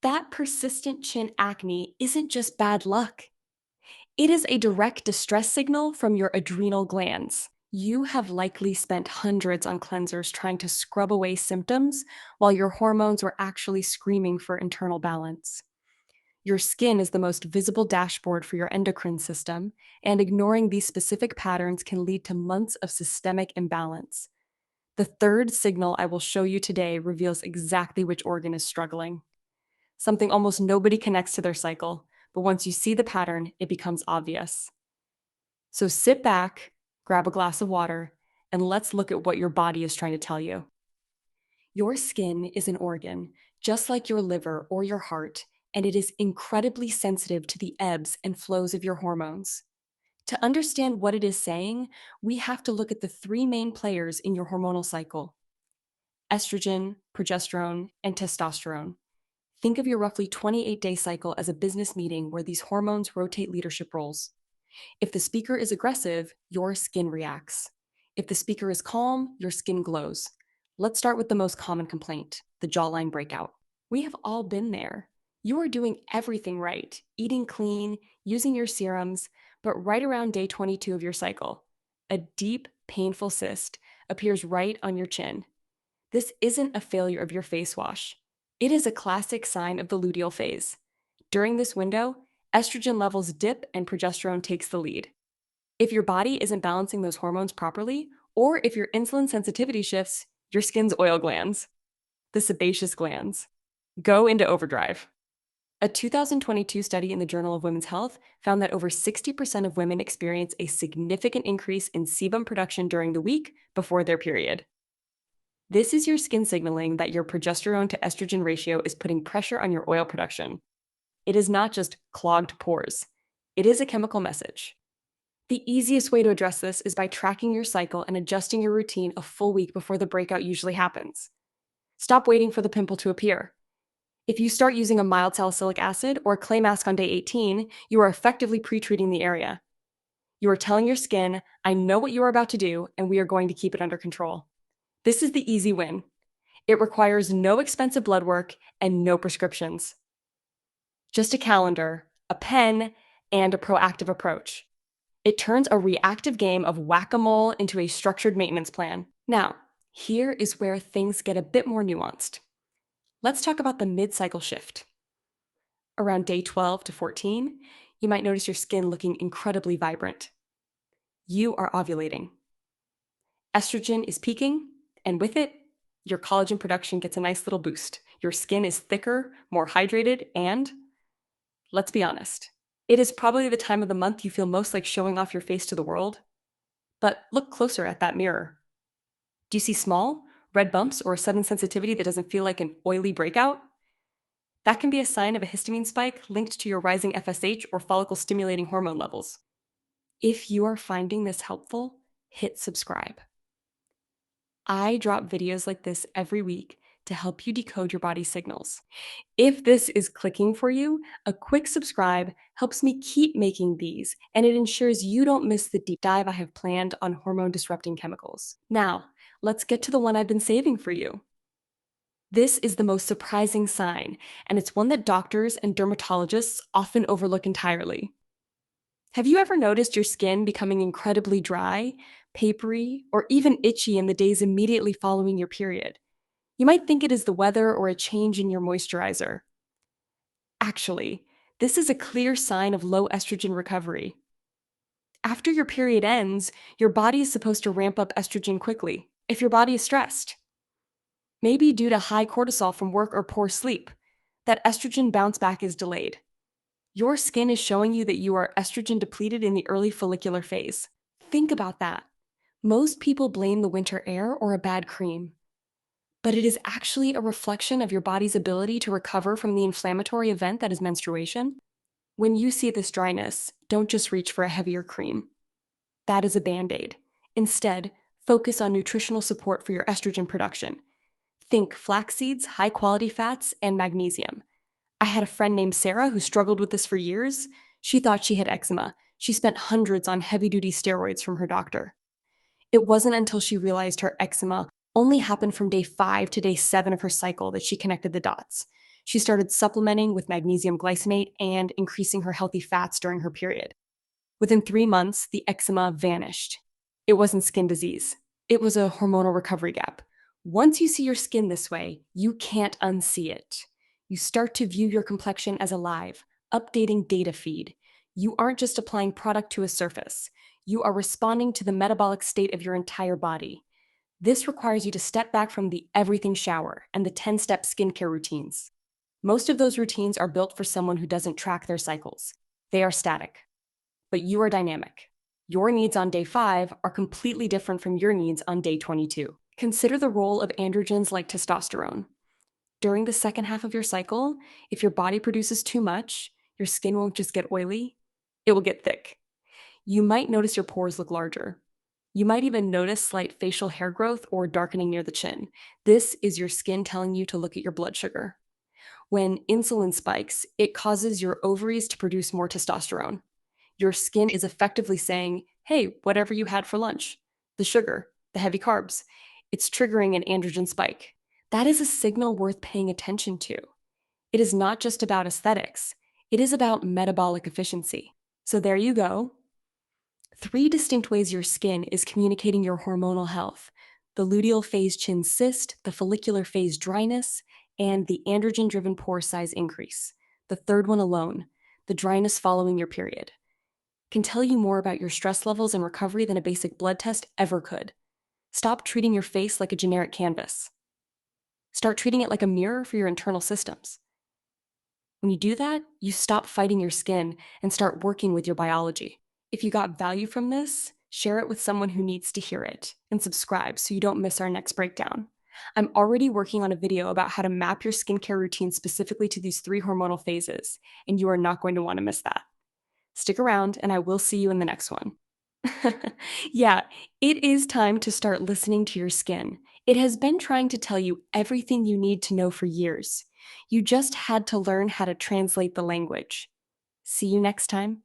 That persistent chin acne isn't just bad luck. It is a direct distress signal from your adrenal glands. You have likely spent hundreds on cleansers trying to scrub away symptoms while your hormones were actually screaming for internal balance. Your skin is the most visible dashboard for your endocrine system, and ignoring these specific patterns can lead to months of systemic imbalance. The third signal I will show you today reveals exactly which organ is struggling. Something almost nobody connects to their cycle, but once you see the pattern, it becomes obvious. So sit back, grab a glass of water, and let's look at what your body is trying to tell you. Your skin is an organ, just like your liver or your heart, and it is incredibly sensitive to the ebbs and flows of your hormones. To understand what it is saying, we have to look at the three main players in your hormonal cycle: estrogen, progesterone, and testosterone. Think of your roughly 28-day cycle as a business meeting where these hormones rotate leadership roles. If the speaker is aggressive, your skin reacts. If the speaker is calm, your skin glows. Let's start with the most common complaint: the jawline breakout. We have all been there. You are doing everything right, eating clean, using your serums, but right around day 22 of your cycle, a deep, painful cyst appears right on your chin. This isn't a failure of your face wash. It is a classic sign of the luteal phase. During this window, estrogen levels dip and progesterone takes the lead. If your body isn't balancing those hormones properly, or if your insulin sensitivity shifts, your skin's oil glands, the sebaceous glands, go into overdrive. A 2022 study in the Journal of Women's Health found that over 60% of women experience a significant increase in sebum production during the week before their period. This is your skin signaling that your progesterone to estrogen ratio is putting pressure on your oil production. It is not just clogged pores. It is a chemical message. The easiest way to address this is by tracking your cycle and adjusting your routine a full week before the breakout usually happens. Stop waiting for the pimple to appear. If you start using a mild salicylic acid or a clay mask on day 18, you are effectively pre-treating the area. You are telling your skin, I know what you are about to do, and we are going to keep it under control. This is the easy win. It requires no expensive blood work and no prescriptions. Just a calendar, a pen, and a proactive approach. It turns a reactive game of whack-a-mole into a structured maintenance plan. Now, here is where things get a bit more nuanced. Let's talk about the mid-cycle shift. Around day 12 to 14, you might notice your skin looking incredibly vibrant. You are ovulating. Estrogen is peaking, and with it, your collagen production gets a nice little boost. Your skin is thicker, more hydrated, and let's be honest, it is probably the time of the month you feel most like showing off your face to the world. But look closer at that mirror. Do you see small, red bumps or a sudden sensitivity that doesn't feel like an oily breakout? That can be a sign of a histamine spike linked to your rising FSH or follicle-stimulating hormone levels. If you are finding this helpful, hit subscribe. I drop videos like this every week to help you decode your body's signals. If this is clicking for you, a quick subscribe helps me keep making these, and it ensures you don't miss the deep dive I have planned on hormone-disrupting chemicals. Now, let's get to the one I've been saving for you. This is the most surprising sign, and it's one that doctors and dermatologists often overlook entirely. Have you ever noticed your skin becoming incredibly dry, papery, or even itchy in the days immediately following your period? You might think it is the weather or a change in your moisturizer. Actually, this is a clear sign of low estrogen recovery. After your period ends, your body is supposed to ramp up estrogen quickly if your body is stressed. Maybe due to high cortisol from work or poor sleep, that estrogen bounce back is delayed. Your skin is showing you that you are estrogen depleted in the early follicular phase. Think about that. Most people blame the winter air or a bad cream, but it is actually a reflection of your body's ability to recover from the inflammatory event that is menstruation. When you see this dryness, don't just reach for a heavier cream. That is a band-aid. Instead, focus on nutritional support for your estrogen production. Think flax seeds, high-quality fats, and magnesium. I had a friend named Sarah who struggled with this for years. She thought she had eczema. She spent hundreds on heavy-duty steroids from her doctor. It wasn't until she realized her eczema only happened from day 5 to day 7 of her cycle that she connected the dots. She started supplementing with magnesium glycinate and increasing her healthy fats during her period. Within 3 months, the eczema vanished. It wasn't skin disease, it was a hormonal recovery gap. Once you see your skin this way, you can't unsee it. You start to view your complexion as alive, updating data feed. You aren't just applying product to a surface, you are responding to the metabolic state of your entire body. This requires you to step back from the everything shower and the 10-step skincare routines. Most of those routines are built for someone who doesn't track their cycles. They are static. But you are dynamic. Your needs on day 5 are completely different from your needs on day 22. Consider the role of androgens like testosterone. During the second half of your cycle, if your body produces too much, your skin won't just get oily, it will get thick. You might notice your pores look larger. You might even notice slight facial hair growth or darkening near the chin. This is your skin telling you to look at your blood sugar. When insulin spikes, it causes your ovaries to produce more testosterone. Your skin is effectively saying, hey, whatever you had for lunch, the sugar, the heavy carbs, it's triggering an androgen spike. That is a signal worth paying attention to. It is not just about aesthetics, it is about metabolic efficiency. So there you go. 3 distinct ways your skin is communicating your hormonal health: the luteal phase chin cyst, the follicular phase dryness, and the androgen-driven pore size increase. The third one alone, the dryness following your period, can tell you more about your stress levels and recovery than a basic blood test ever could. Stop treating your face like a generic canvas. Start treating it like a mirror for your internal systems. When you do that, you stop fighting your skin and start working with your biology. If you got value from this, share it with someone who needs to hear it, and subscribe so you don't miss our next breakdown. I'm already working on a video about how to map your skincare routine specifically to these 3 hormonal phases, and you are not going to want to miss that. Stick around, and I will see you in the next one. Yeah, it is time to start listening to your skin. It has been trying to tell you everything you need to know for years. You just had to learn how to translate the language. See you next time.